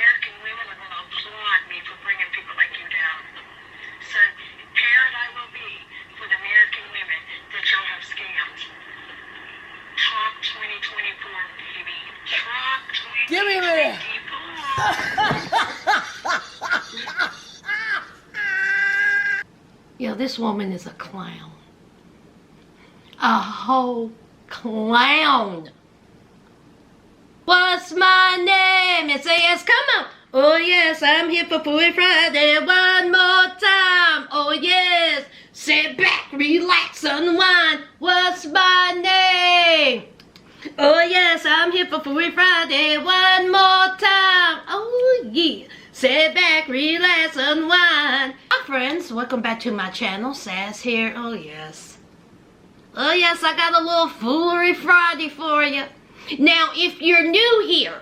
American women are going to applaud me for bringing people like you down. So, parent I will be for the American women that y'all have scammed. Trump 2024, baby. Trump 2024. Give me that. Yo, this woman is a clown. A whole clown. What's my name? It says, come on. Oh yes, I'm here for Foolery Friday one more time. Oh yes, sit back, relax, unwind. What's my name? Oh yes, I'm here for Foolery Friday one more time. Oh yeah, sit back, relax, unwind. Hi friends, welcome back to my channel. Sass here. Oh yes, I got a little Foolery Friday for you. Now, if you're new here,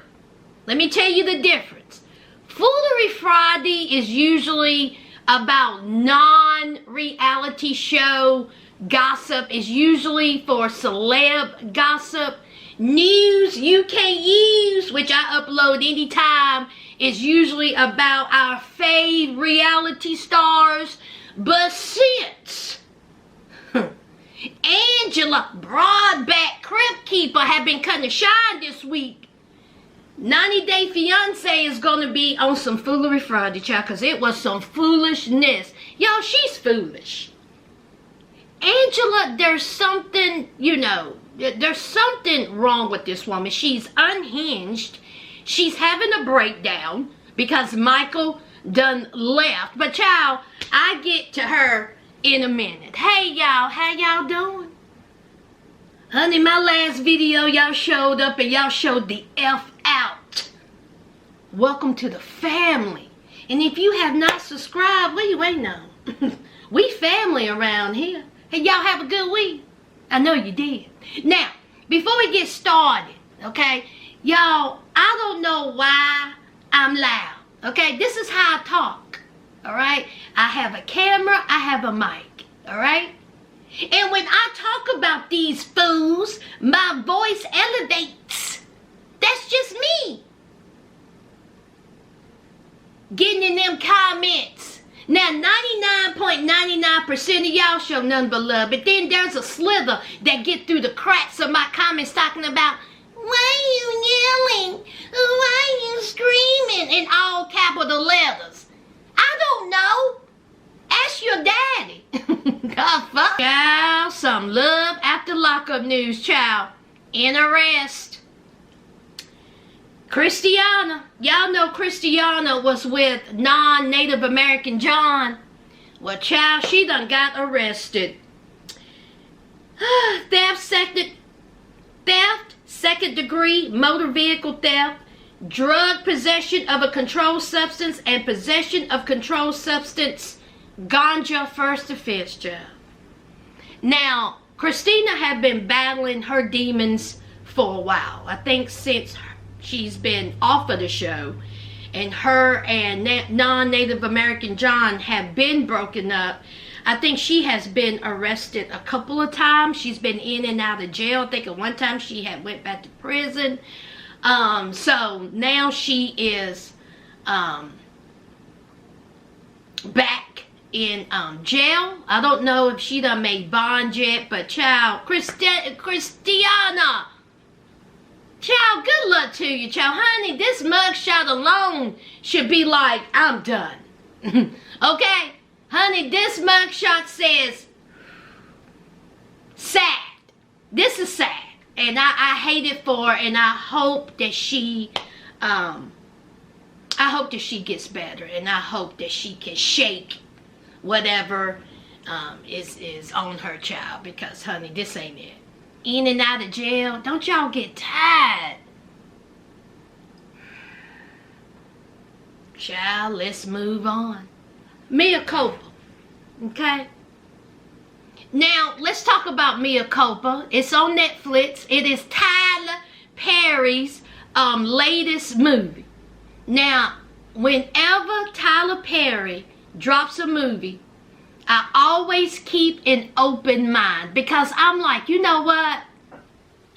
let me tell you the difference. Foolery Friday is usually about non-reality show gossip. It's usually for celeb gossip. News you can't use, which I upload anytime, is usually about our fave reality stars. But since Angela Broadback Crypt Keeper have been cutting shine this week, 90 Day Fiance is going to be on some Foolery Friday, child, because it was some foolishness. Y'all, she's foolish. Angela, there's something, there's something wrong with this woman. She's unhinged. She's having a breakdown because Michael done left. But child, I get to her in a minute. Hey y'all, how y'all doing? Honey, my last video y'all showed up and y'all showed the F out. Welcome to the family. And if you have not subscribed, what are you waiting on? We family around here. Hey, y'all have a good week. I know you did. Now, before we get started, okay, y'all, I don't know why I'm loud, okay? This is how I talk, all right? I have a camera, I have a mic, all right? And when I talk about these fools, my voice elevates. That's just me. Getting in them comments. Now, 99.99% of y'all show nothing but love. But then there's a slither that get through the cracks of my comments talking about, why are you yelling? Why are you screaming? In all capital letters. I don't know. Ask your daddy. God fuck. Child, some love after lockup news, child. In arrest. Christiana. Y'all know Christiana was with non-Native American John. Well, child, she done got arrested. Theft, second degree, motor vehicle theft, drug possession of a controlled substance, and possession of controlled substance, ganja, first offense, child. Now, Christina had been battling her demons for a while. I think since she's been off of the show, and her and non-Native American John have been broken up. I think she has been arrested a couple of times. She's been in and out of jail. I think at one time she had went back to prison. So now she is back in jail. I don't know if she done made bond yet, but child, Christiana, child, good luck to you, child. Honey, this mugshot alone should be like, I'm done. Okay? Honey, this mugshot says, sad. This is sad. And I hate it for her, and I hope that she, gets better. And I hope that she can shake whatever is on her, child. Because, honey, this ain't it. In and out of jail. Don't y'all get tired. Child, let's move on. Mea culpa. Okay? Now, let's talk about Mea culpa. It's on Netflix. It is Tyler Perry's latest movie. Now, whenever Tyler Perry drops a movie, I always keep an open mind, because I'm like, you know what?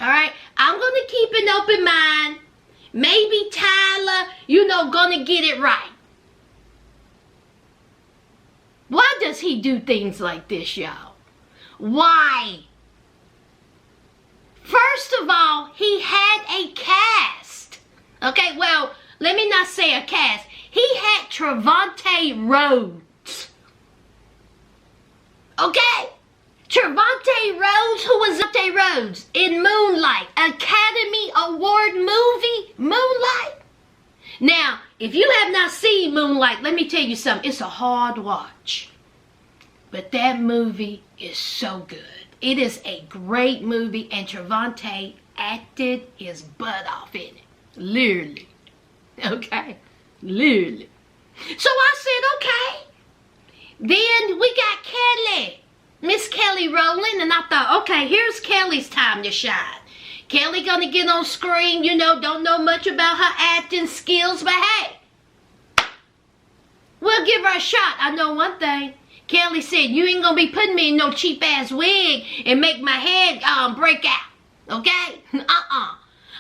All right, I'm going to keep an open mind, maybe Tyler, gonna get it right. Why does he do things like this, y'all? Why? First of all, he had a cast. Okay, well, let me not say a cast. He had Trevante Rhodes. Okay? Trevante Rhodes, who was Trevante Rhodes in Moonlight, Academy Award movie, Moonlight. Now, if you have not seen Moonlight, let me tell you something. It's a hard watch. But that movie is so good. It is a great movie, and Trevante acted his butt off in it. Literally. Okay? Literally. So I said, okay. Then we got Kelly. Miss Kelly Rowland, and I thought, okay, here's Kelly's time to shine. Kelly gonna get on screen, don't know much about her acting skills, but hey, we'll give her a shot. I know one thing. Kelly said, you ain't gonna be putting me in no cheap ass wig and make my head break out, okay?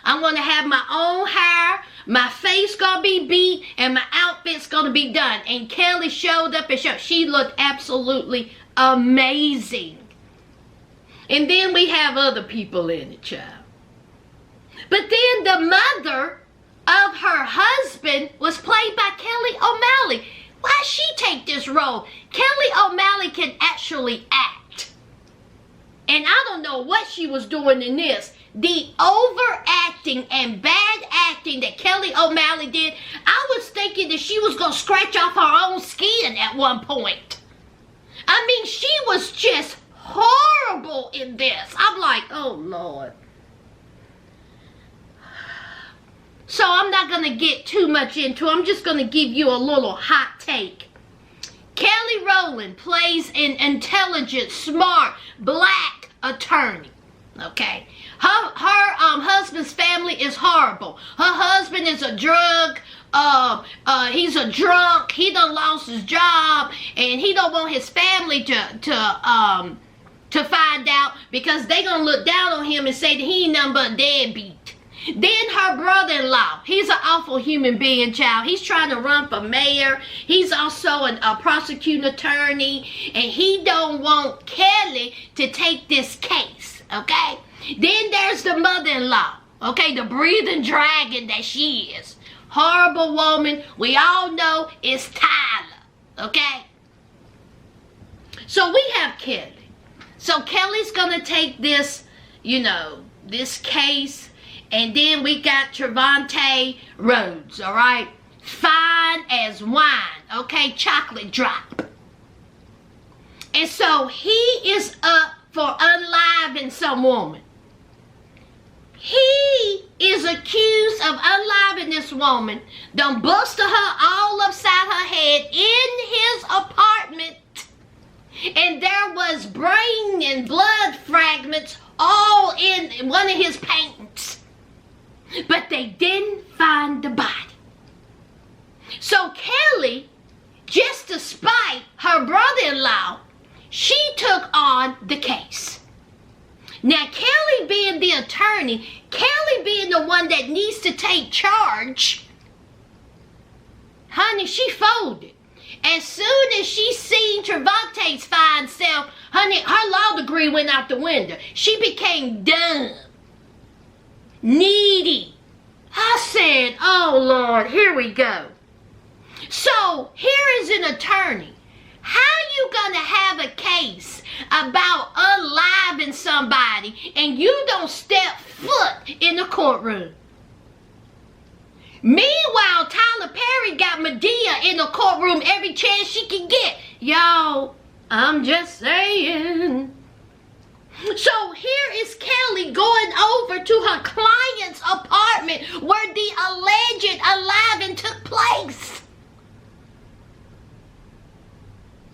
I'm gonna have my own hair, my face gonna be beat, and my outfit's gonna be done. And Kelly showed up and she looked absolutely amazing. And then we have other people in it, child. But then the mother of her husband was played by Kelly O'Malley. Why she take this role? Kelly O'Malley can actually act. And I don't know what she was doing in this. The overacting and bad acting that Kelly O'Malley did, I was thinking that she was going to scratch off her own skin at one point. I mean, she was just horrible in this. I'm like, oh, Lord. So I'm not going to get too much into it. I'm just going to give you a little hot take. Kelly Rowland plays an intelligent, smart, black attorney. Okay? Her husband's family is horrible. Her husband is a drug, he's a drunk, he done lost his job, and he don't want his family to find out because they gonna look down on him and say that he ain't nothing but a deadbeat. Then her brother-in-law, he's an awful human being, child. He's trying to run for mayor. He's also a prosecuting attorney, and he don't want Kelly to take this case, okay? Then there's the mother-in-law, okay, the breathing dragon that she is. Horrible woman. We all know it's Tyler, okay? So we have Kelly. So Kelly's going to take this, this case. And then we got Trevante Rhodes, all right? Fine as wine, okay? Chocolate drop. And so he is up for unliving some woman. He is accused of unliving this woman, done busted her all upside her head in his apartment. And there was brain and blood fragments all in one of his paintings. But they didn't find the body. So Kelly, just to spite her brother-in-law, she took on the case. Now, Kelly being the attorney, Kelly being the one that needs to take charge, honey, she folded. As soon as she seen Trevante's fine self, honey, her law degree went out the window. She became dumb. Needy. I said, oh Lord, here we go. So here is an attorney. How you gonna have a case about unliving somebody and you don't step foot in the courtroom? Meanwhile, Tyler Perry got Medea in the courtroom every chance she can get. Y'all, I'm just saying. So here is Kelly going over to her client's apartment where the alleged unliving took place.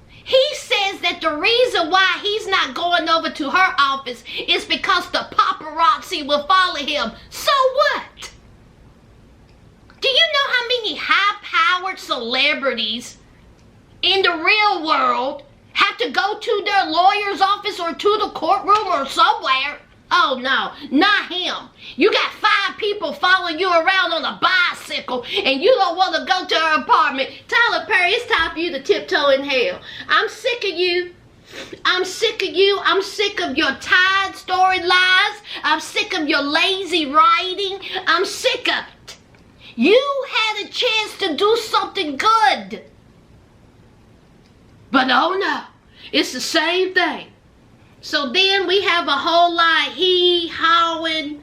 He says that the reason why he's not going over to her office is because the paparazzi will follow him. So what? Do you know how many high-powered celebrities in the real world have to go to their lawyer's office or to the courtroom or somewhere Oh no, not him. You got 5 people following you around on a bicycle and you don't want to go to her apartment. Tyler Perry, it's time for you to tiptoe in hell. I'm sick of you. I'm sick of you. I'm sick of your tired storylines. I'm sick of your lazy writing. I'm sick of it. You had a chance to do something good. But oh no, it's the same thing. So then we have a whole lot hee-hawing.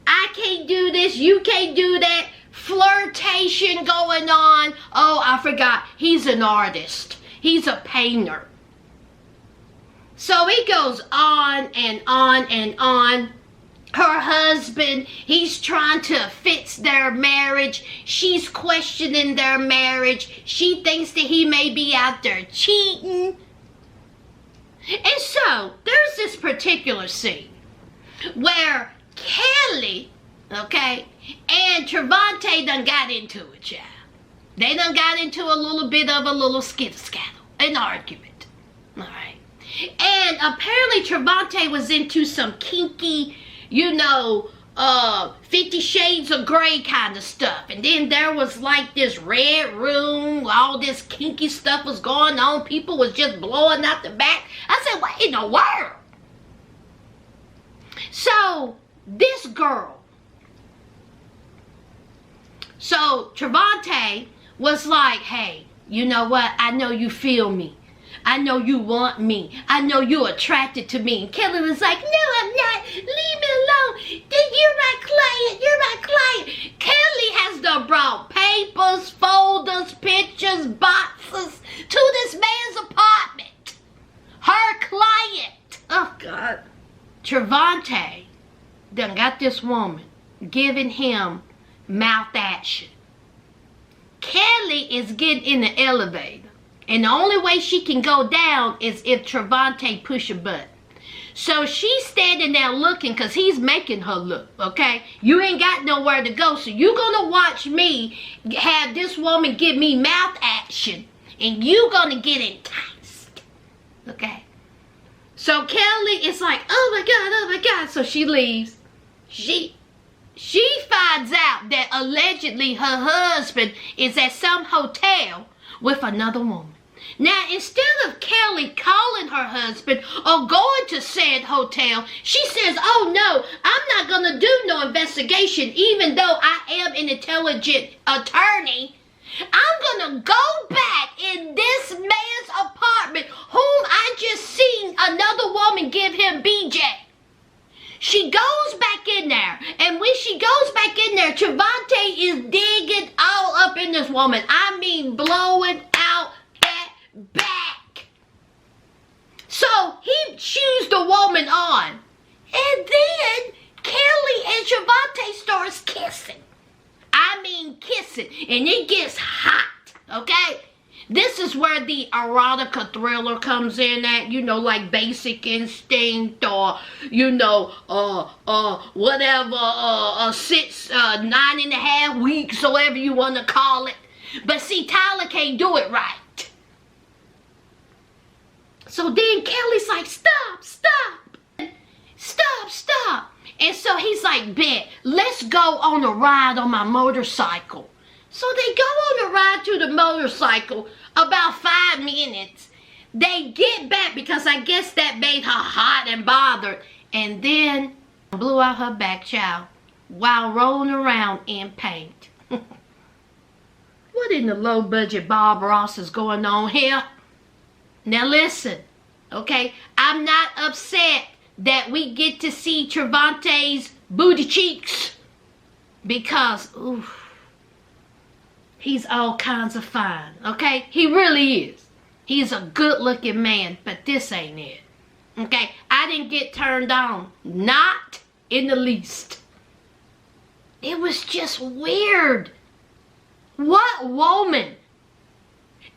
I can't do this, you can't do that. Flirtation going on. Oh, I forgot. He's an artist. He's a painter. So it goes on and on and on. Her husband, he's trying to fix their marriage. She's questioning their marriage. She thinks that he may be out there cheating. And so, there's this particular scene where Kelly, okay, and Trevante done got into it, child. They done got into a little bit of a little skittle-scattle, an argument, all right. And apparently Trevante was into some kinky, 50 Shades of Grey kind of stuff. And then there was like this red room, all this kinky stuff was going on. People was just blowing out the back. I said, what in the world? So, this girl. So, Trevante was like, hey, you know what? I know you feel me. I know you want me. I know you're attracted to me. And Kelly was like, no, I'm not. Leave me alone. You're my client. You're my client. Kelly has done brought papers, folders, pictures, boxes to this man's apartment. Her client. Oh, God. Trevante done got this woman giving him mouth action. Kelly is getting in the elevator. And the only way she can go down is if Trevante push a button. So she's standing there looking because he's making her look, okay? You ain't got nowhere to go. So you're going to watch me have this woman give me mouth action. And you're going to get enticed, okay? So Kelly is like, oh my God. So she leaves. She finds out that allegedly her husband is at some hotel with another woman. Now, instead of Kelly calling her husband or going to said hotel, she says, oh no, I'm not going to do no investigation even though I am an intelligent attorney. I'm going to go back in this man's apartment whom I just seen another woman give him BJ. She goes back in there, and when she goes back in there, Trevante is digging all up in this woman. I mean, blowing out that back. So he shoos the woman on, and then Kelly and Trevante starts kissing. I mean, kissing, and it gets hot, okay? This is where the erotica thriller comes in at, like Basic Instinct or, whatever, 9.5 weeks, or whatever you want to call it. But see, Tyler can't do it right. So then Kelly's like, stop. And so he's like, bet, let's go on a ride on my motorcycle. So they go on a ride to the motorcycle about 5 minutes. They get back because I guess that made her hot and bothered. And then blew out her back, child, while rolling around in paint. What in the low budget Bob Ross is going on here? Now listen, okay? I'm not upset that we get to see Trevante's booty cheeks. Because, oof. He's all kinds of fine, okay? He really is. He's a good-looking man, but this ain't it, okay? I didn't get turned on. Not in the least. It was just weird. What woman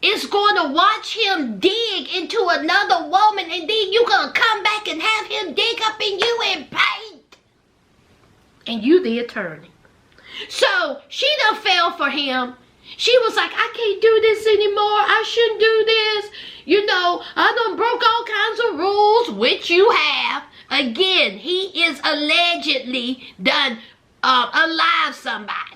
is going to watch him dig into another woman and then you're going to come back and have him dig up in you in paint? And you the attorney. So, she done fell for him. She was like, I can't do this anymore. I shouldn't do this. I done broke all kinds of rules, which you have. Again, he is allegedly done alive somebody.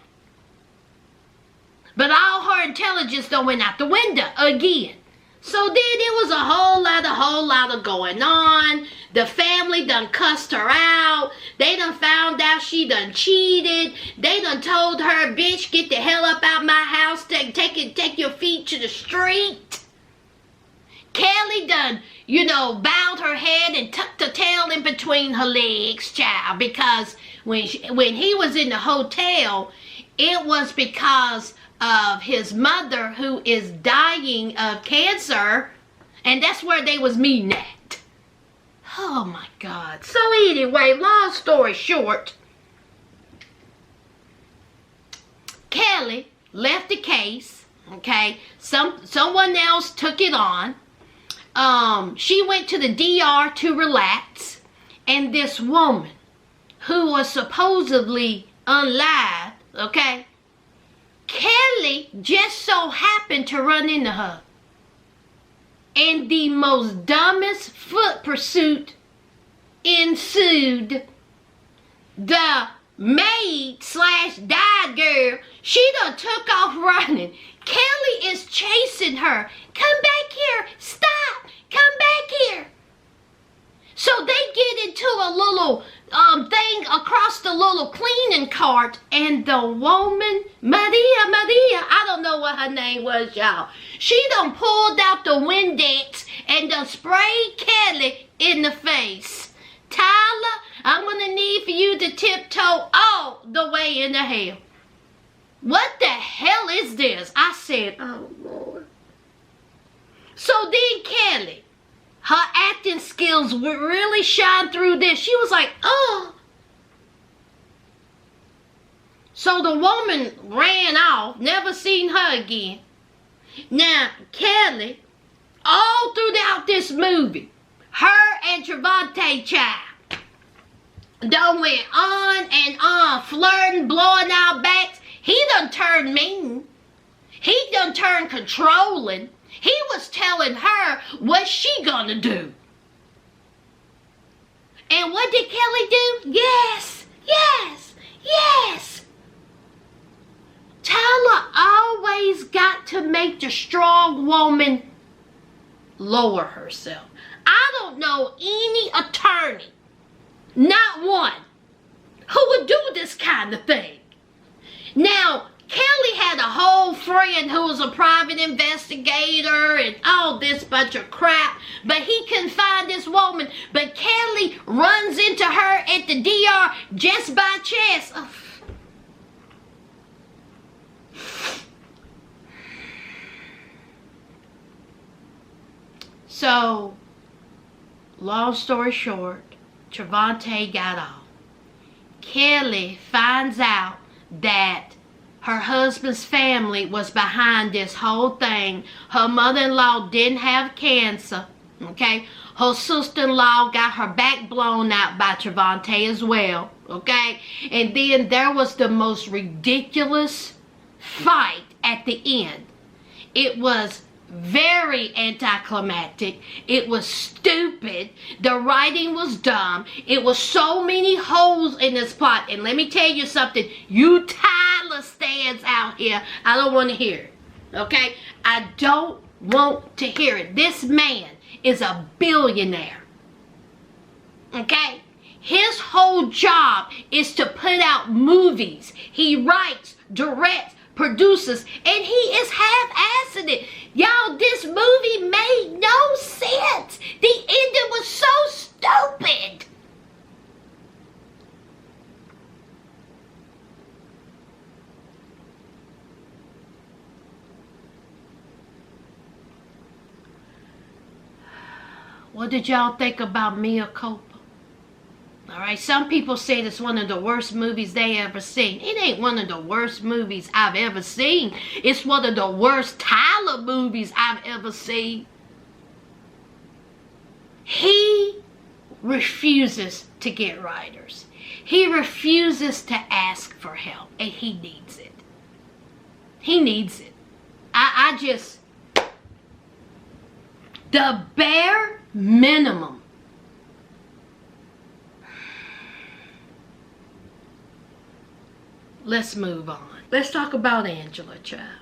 But all her intelligence done went out the window again. So then it was a whole lot of going on. The family done cussed her out. They done found out she done cheated. They done told her, bitch, get the hell up out my house. Take your feet to the street. Kelly done, bowed her head and tucked her tail in between her legs, child. Because when he was in the hotel, it was because of his mother who is dying of cancer, and that's where they was meeting at. Oh my God. So anyway, long story short, Kelly left the case, okay? Someone else took it on. She went to the DR to relax, and this woman who was supposedly unalive, okay? Kelly just so happened to run into her. And the most dumbest foot pursuit ensued. The maid / dive girl, she done took off running. Kelly is chasing her. Come back here. Stop. Come back here. So they get into a little thing across the little cleaning cart, and the woman, Maria, I don't know what her name was, y'all. She done pulled out the Windex and done sprayed Kelly in the face. Tyler, I'm gonna need for you to tiptoe all the way into hell. What the hell is this? I said, oh Lord. So then Kelly, her acting skills would really shine through this. She was like, oh. So the woman ran off, never seen her again. Now, Kelly, all throughout this movie, her and Trevante child done went on and on, flirting, blowing out backs. He done turned mean. He done turned controlling. He was telling her what she gonna do. And what did Kelly do? Yes. Tyler always got to make the strong woman lower herself. I don't know any attorney, not one, who would do this kind of thing. Now, Kelly had a whole friend who was a private investigator and all this bunch of crap, but he couldn't find this woman. But Kelly runs into her at the DR just by chance. Oh. So, long story short, Trevante got off. Kelly finds out that her husband's family was behind this whole thing. Her mother-in-law didn't have cancer, okay? Her sister-in-law got her back blown out by Trevante as well, okay? And then there was the most ridiculous fight at the end. It was very anticlimactic. It was stupid. The writing was dumb. It was so many holes in this plot. And let me tell you something. You Tyler stands out here. I don't want to hear it. Okay? I don't want to hear it. This man is a billionaire. Okay? His whole job is to put out movies. He writes, directs, produces, and he is half-assing it. Y'all, this movie made no sense. The ending was so stupid. What did y'all think about Mia Culpa? Alright, some people say it's one of the worst movies they ever seen. It ain't one of the worst movies I've ever seen. It's one of the worst Tyler movies I've ever seen. He refuses to get writers. He refuses to ask for help, and he needs it. He needs it. I just... The bare minimum let's move on. Let's talk about Angela, child.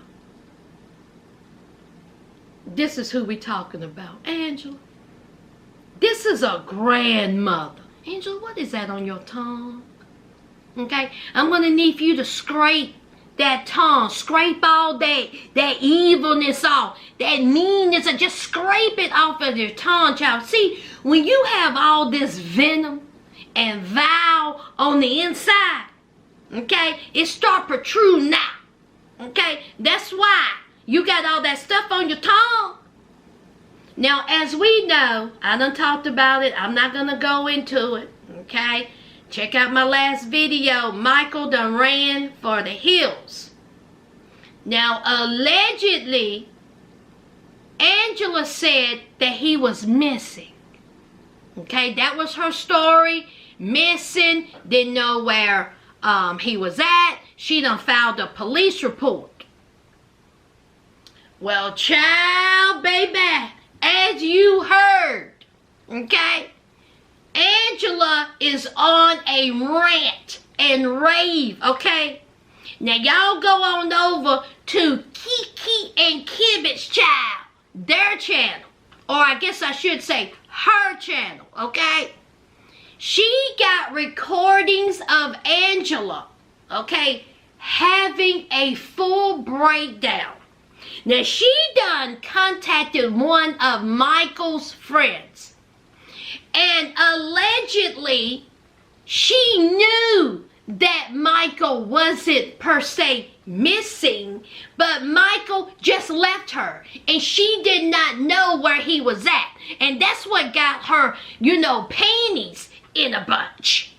This is who we talking about. Angela. This is a grandmother. Angela, what is that on your tongue? Okay? I'm going to need for you to scrape that tongue. Scrape all that evilness off. That meanness. And just scrape it off of your tongue, child. See, when you have all this venom and vow on the inside, okay, it start protruding now. Okay? That's why you got all that stuff on your tongue. Now, as we know, I done talked about it. I'm not going to go into it. Okay? Check out my last video. Michael done ran for the hills. Now, allegedly, Angela said that he was missing. Okay? That was her story. Missing. Didn't know where he was at. She done filed a police report. Well, child, baby, as you heard, okay, Angela is on a rant and rave, okay? Now, y'all go on over to Kiki and Kibit's child, their channel, or I guess I should say her channel, okay? She got recordings of Angela, okay, having a full breakdown. Now, she done contacted one of Michael's friends. And allegedly, she knew that Michael wasn't per se missing, but Michael just left her. And she did not know where he was at. And that's what got her, panties in a bunch.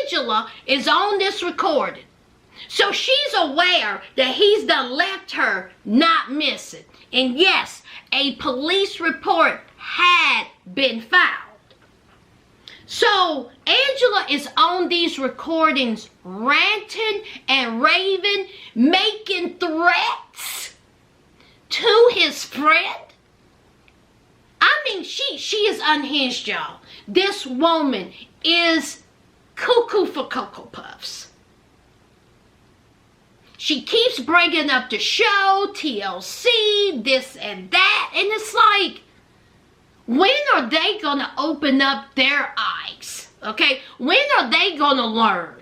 Angela is on this recording. So she's aware that he's done left her not missing. And yes, a police report had been filed. So Angela is on these recordings ranting and raving, making threats to his friend. I mean, she is unhinged, y'all. This woman is cuckoo for Cocoa Puffs. She keeps bringing up the show, TLC, this and that. And it's like, when are they going to open up their eyes? Okay? When are they going to learn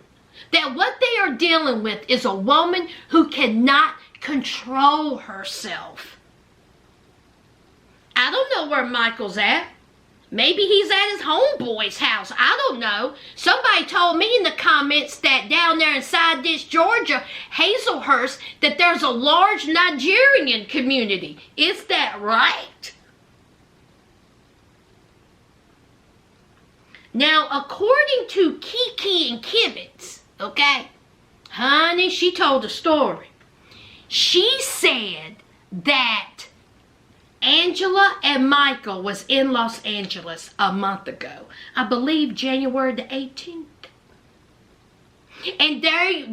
that what they are dealing with is a woman who cannot control herself? I don't know where Michael's at. Maybe he's at his homeboy's house. I don't know. Somebody told me in the comments that down there inside this Georgia, Hazelhurst, that there's a large Nigerian community. Is that right? Now, according to Kiki and Kibitz, okay, honey, she told a story. She said that Angela and Michael was in Los Angeles a month ago. I believe January the 18th. And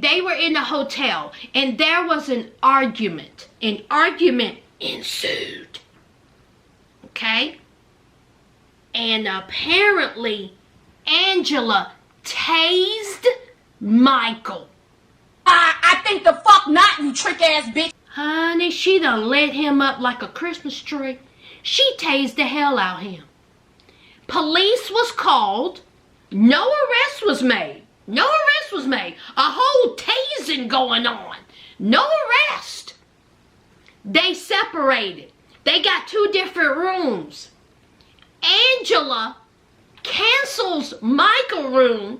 they were in a hotel. And there was an argument. An argument ensued. Okay? And apparently, Angela tased Michael. I think the fuck not, you trick ass bitch. Honey, she done lit him up like a Christmas tree. She tased the hell out of him. Police was called. No arrest was made. No arrest was made. A whole tasing going on. No arrest. They separated. They got 2 different rooms. Angela cancels Michael's room.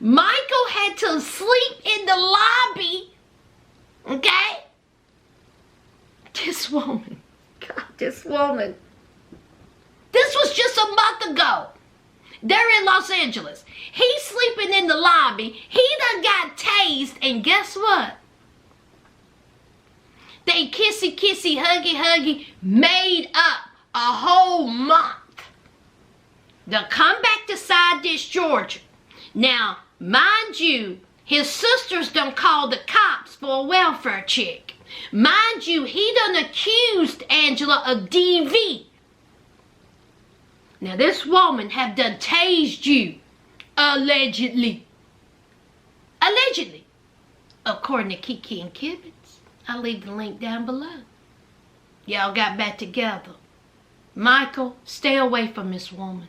Michael had to sleep in the lobby. Okay? This woman. God, this woman. This was just a month ago. They're in Los Angeles. He's sleeping in the lobby. He done got tased. And guess what? They kissy, kissy, huggy, huggy, made up a whole month. They'll come back to Side Dish, Georgia. Now, mind you, his sisters done called the cops for a welfare check. Mind you, he done accused Angela of DV. Now, this woman have done tased you. Allegedly. Allegedly. according to Kiki and Kivitz. I'll leave the link down below. Y'all got back together. Michael, stay away from this woman.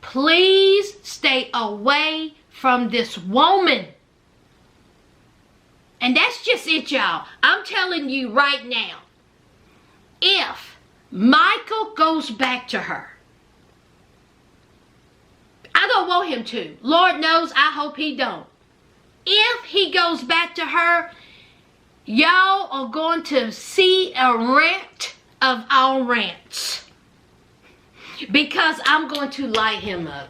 Please stay away from this woman. And that's just it, y'all. I'm telling you right now. If Michael goes back to her, I don't want him to. Lord knows, I hope he don't. If he goes back to her, y'all are going to see a rant of all rants. Because I'm going to light him up.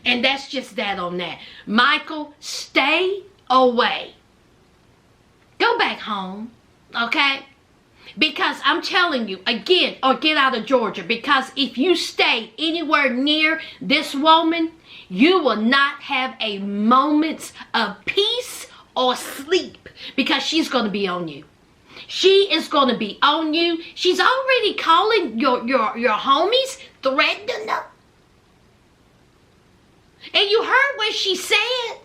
And that's just that on that. Michael, stay away. Go back home, okay? Because I'm telling you, again, or get out of Georgia. Because if you stay anywhere near this woman, you will not have a moment of peace or sleep. Because she's going to be on you. She is going to be on you. She's already calling your homies, threatening them. And you heard what she said.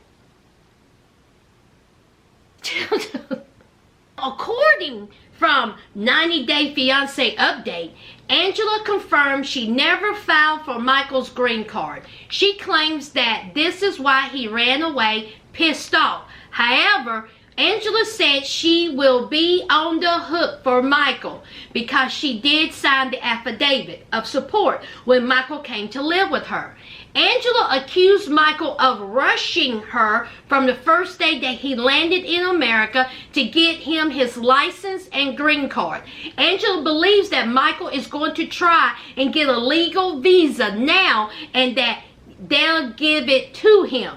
According from 90 Day Fiance Update, Angela confirmed she never filed for Michael's green card. She claims that this is why he ran away pissed off. However, Angela said she will be on the hook for Michael because she did sign the affidavit of support when Michael came to live with her. Angela accused Michael of rushing her from the first day that he landed in America to get him his license and green card. Angela believes that Michael is going to try and get a legal visa now and that they'll give it to him.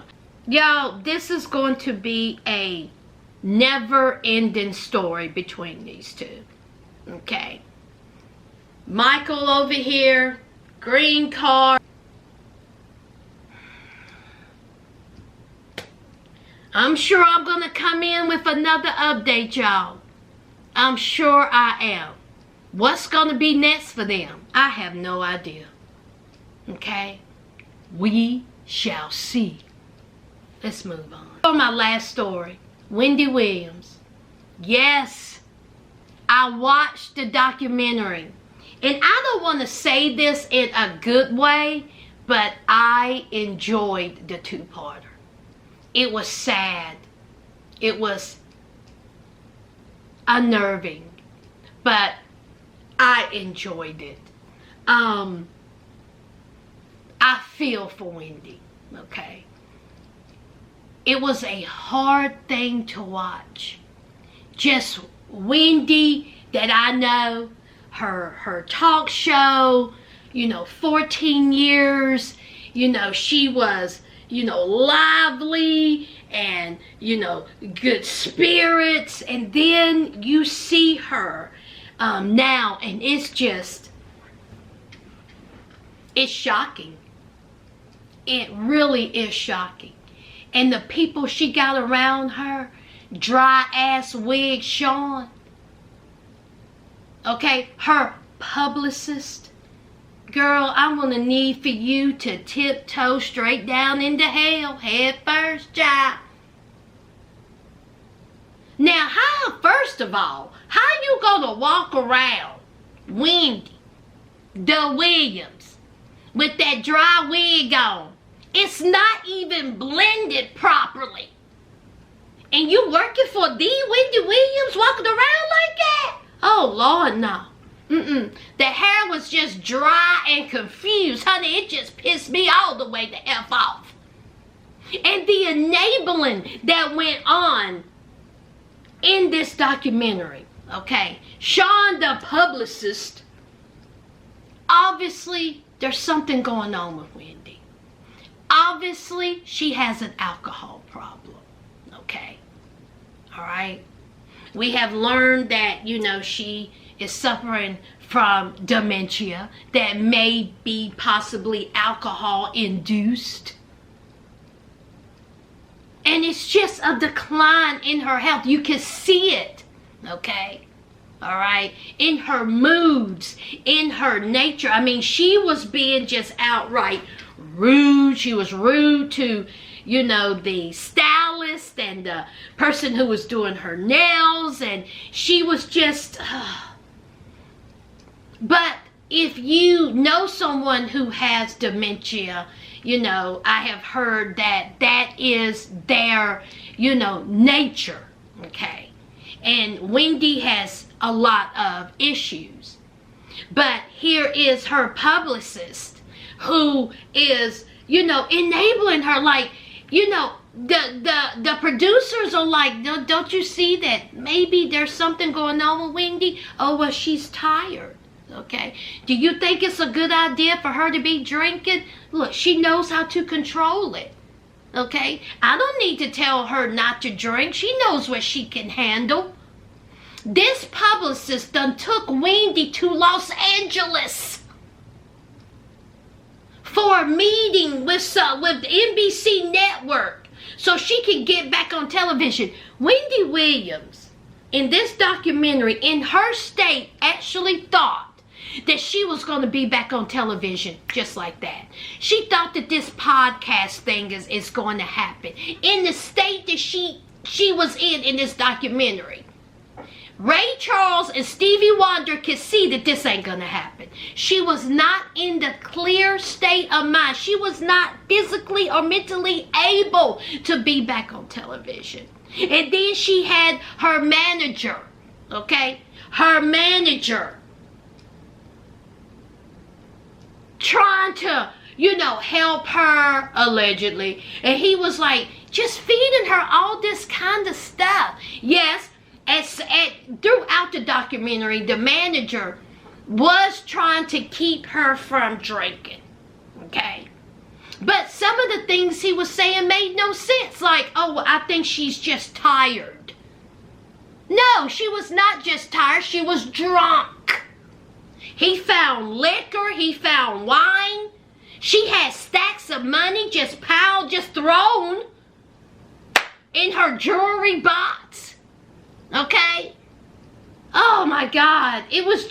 Y'all, this is going to be a never-ending story between these two. Okay. Michael over here, green card. I'm sure I'm going to come in with another update, y'all. I'm sure I am. What's going to be next for them? I have no idea. Okay? We shall see. Let's move on. For my last story, Wendy Williams. Yes, I watched the documentary. And I don't want to say this in a good way, but I enjoyed the two-parter. It was sad. It was unnerving. But I enjoyed it. I feel for Wendy, okay? It was a hard thing to watch. Just Wendy that I know, her talk show, 14 years, she was, lively and, good spirits. And then you see her now and it's shocking. It really is shocking. And the people she got around her, dry ass wig Sean. Okay, her publicist. Girl, I'm going to need for you to tiptoe straight down into hell, head first, child. Now, first of all, how you going to walk around Wendy, the Williams, with that dry wig on? It's not even blended properly. And you working for the Wendy Williams walking around like that? Oh, Lord, no. The hair was just dry and confused. Honey, it just pissed me all the way the F off. And the enabling that went on in this documentary, okay? Sean, the publicist, obviously, there's something going on with Wendy. Obviously, she has an alcohol problem, okay? All right? We have learned that, she is suffering from dementia that may be possibly alcohol-induced. And it's just a decline in her health. You can see it, okay? All right? In her moods, in her nature. I mean, she was being just outright rude. She was rude to, the stylist stylist and the person who was doing her nails, and she was just... But if you know someone who has dementia, you know, I have heard that that is their, you know, nature, okay? And Wendy has a lot of issues. But here is her publicist who is, you know, enabling her. Like, you know, the producers are like, don't you see that maybe there's something going on with Wendy? Oh, well, she's tired. Okay. Do you think it's a good idea for her to be drinking? Look, she knows how to control it. Okay. I don't need to tell her not to drink. She knows what she can handle. This publicist done took Wendy to Los Angeles for a meeting with NBC Network so she can get back on television. Wendy Williams, in this documentary, in her state, actually thought that she was going to be back on television just like that. She thought that this podcast thing is going to happen. In the state that she was in this documentary, Ray Charles and Stevie Wonder could see that this ain't going to happen. She was not in the clear state of mind. She was not physically or mentally able to be back on television. And then she had her manager, okay? Her manager trying to, you know, help her, allegedly. And he was like, just feeding her all this kind of stuff. Yes, throughout the documentary, the manager was trying to keep her from drinking. Okay? But some of the things he was saying made no sense. Like, oh, well, I think she's just tired. No, she was not just tired. She was drunk. He found liquor. He found wine. She had stacks of money just piled, just thrown in her jewelry box. Okay? Oh my God. It was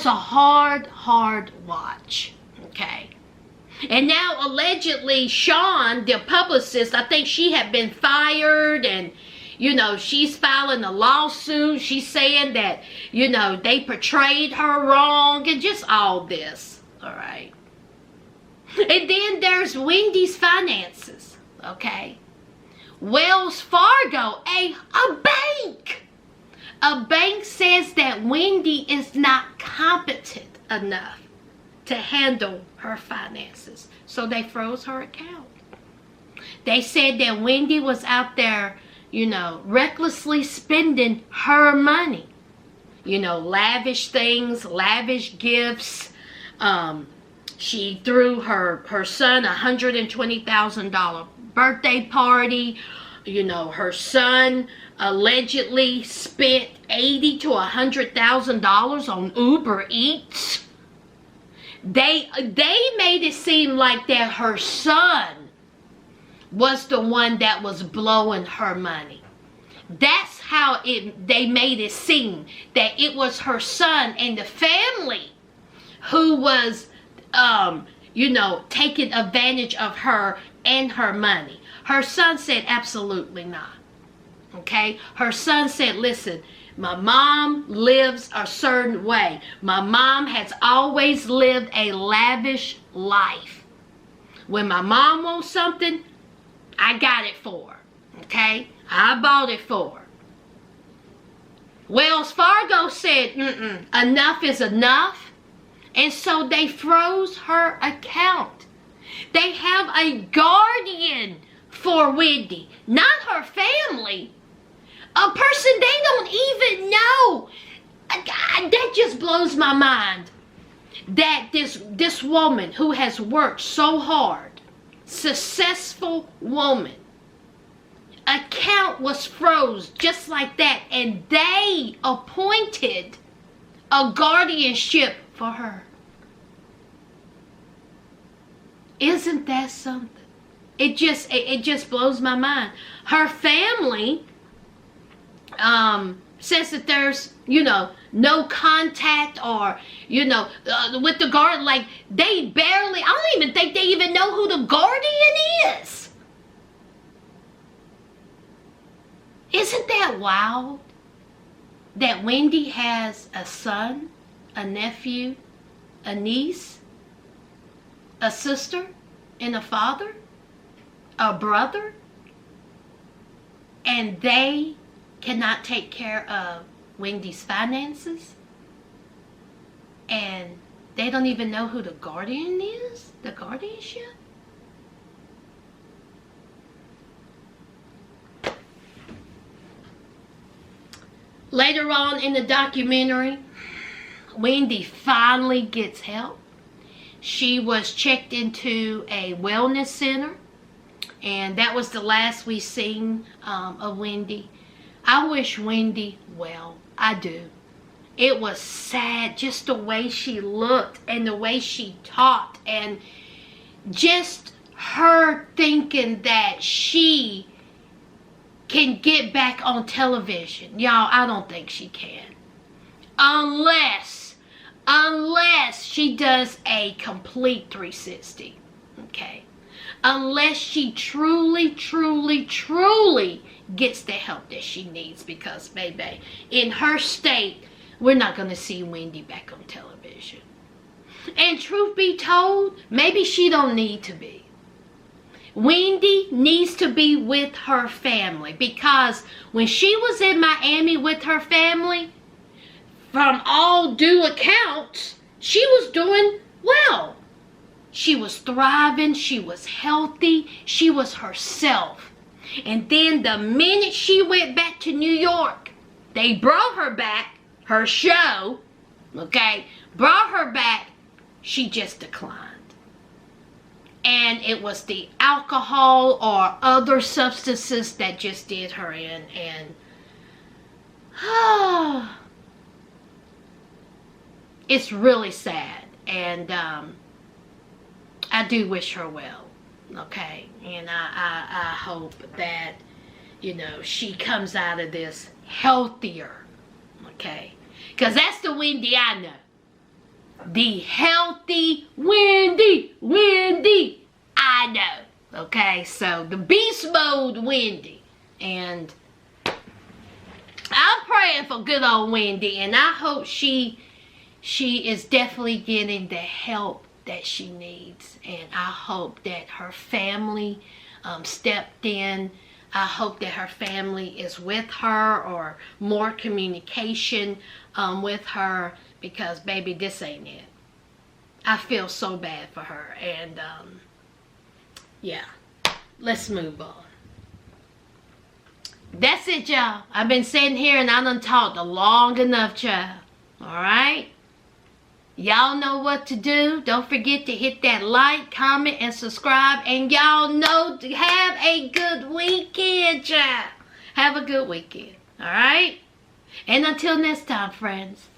a hard watch. Okay? And now allegedly Sean, the publicist, I think she had been fired, and you know, she's filing a lawsuit. She's saying that, you know, they portrayed her wrong and just all this. All right. And then there's Wendy's finances. Okay. Wells Fargo, a bank. A bank says that Wendy is not competent enough to handle her finances. So they froze her account. They said that Wendy was out there, you know, recklessly spending her money. You know, lavish things, lavish gifts. She threw her son $120,000 birthday party. You know, her son allegedly spent $80,000 to $100,000 on Uber Eats. They made it seem like that her son was the one that was blowing her money. That's how they made it seem, that it was her son and the family who was, you know, taking advantage of her and her money. Her son said absolutely not. Okay? Her son said, listen, my mom lives a certain way. My mom has always lived a lavish life. When my mom wants something, I got it for her. Okay? I bought it for her. Wells Fargo said, enough is enough. And so they froze her account. They have a guardian for Wendy, not her family. A person they don't even know. That just blows my mind. That this woman who has worked so hard, successful woman, account was froze just like that, and they appointed a guardianship for her. Isn't that something? It just blows my mind. Her family says that there's, you know, no contact or, you know, with the guard. Like, they barely, I don't even think they even know who the guardian is. Isn't that wild? That Wendy has a son, a nephew, a niece, a sister, and a father, a brother, and they cannot take care of Wendy's finances, and they don't even know who the guardian is, the guardianship. Later on in the documentary, Wendy finally gets help. She was checked into a wellness center, and that was the last we seen of Wendy. I wish Wendy well. I do. It was sad, just the way she looked and the way she talked, and just her thinking that she can get back on television. Y'all, I don't think she can. Unless she does a complete 360. Okay? Unless she truly gets the help that she needs, because, baby, in her state, we're not going to see Wendy back on television. And truth be told, maybe she don't need to be. Wendy needs to be with her family, because when she was in Miami with her family, from all due accounts, she was doing well. She was thriving, she was healthy, she was herself. And then the minute she went back to New York, they brought her back, her show, okay, brought her back, she just declined. And it was the alcohol or other substances that just did her in. And it's really sad. And I do wish her well. Okay? And I hope that, you know, she comes out of this healthier. Okay? Because that's the Wendy I know. The healthy Wendy I know. Okay, so the beast mode Wendy. And I'm praying for good old Wendy, and I hope she is definitely getting the help that she needs. And I hope that her family stepped in. I hope that her family is with her, or more communication with her, because, baby, this ain't it. I feel so bad for her. And, yeah. Let's move on. That's it, y'all. I've been sitting here and I done talked long enough, child. Alright? Y'all know what to do. Don't forget to hit that like, comment, and subscribe. And y'all know to have a good weekend, child. Have a good weekend. Alright? And until next time, friends.